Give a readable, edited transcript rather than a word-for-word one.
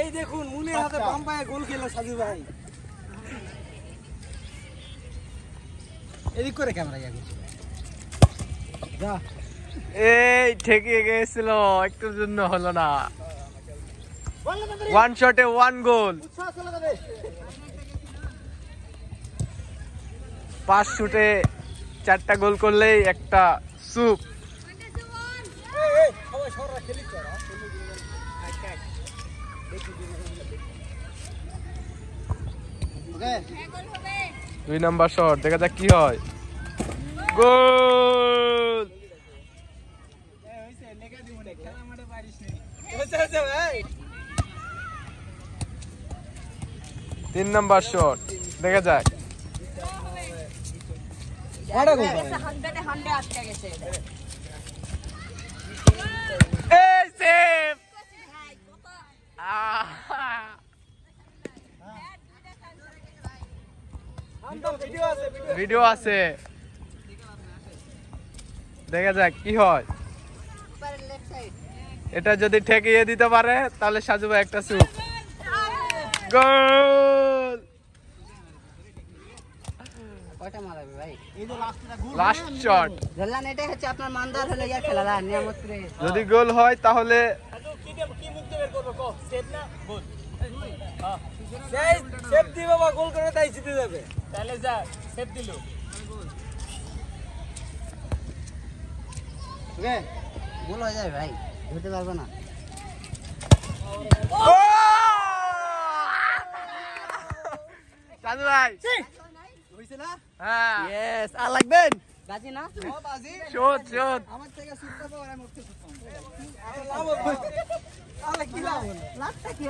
এই দেখুন মুনের হাতে বাম্পায়ে গোল খেলো সাজু ভাই। এদিক করে ক্যামেরা ইয়া করছে যা। এই ঠেকিয়ে গেছিল, একটুর জন্য হলো না। ওয়ান শটে ওয়ান গোল। 5 শুটে 4টা গোল করলেই একটা সুপ। দুই নাম্বার শট, দেখা যাক কি হয়। গোল। 3 নাম্বার শট, দেখা যাক। ভিডিও আছে, দেখা যাক কি হয়। এটা যদি ঠেকিয়ে দিতে পারে তাহলে সাজু ভাই একটা সুপ। গোল। কয়টা মারাবে ভাই? Last shot. ধরলাম এটাই হচ্ছে আপনার মানদার হলো ইয়া খেলা নিয়ামতপুরে। যদি গোল হয় তাহলে কি মুক্তি বের করব কো? সেভ না গোল? হ্যাঁ সেভ দিবে বাবা, গোল করে তাই জিতে যাবে। তাহলে যা সেভ দিলো। ওকে গোল হয়ে যায় ভাই, ধরতে পারবো না। সাজু ভাই হইছে না? হ্যাঁ, ইয়েস, আর লাগবেন বাজি না? ও বাজি শোট শোট। আমার থেকে সুটটা পাওয়ার আমি উঠতে লাভ হবে। তাহলে কি লাভ হলো? লাভটা কি?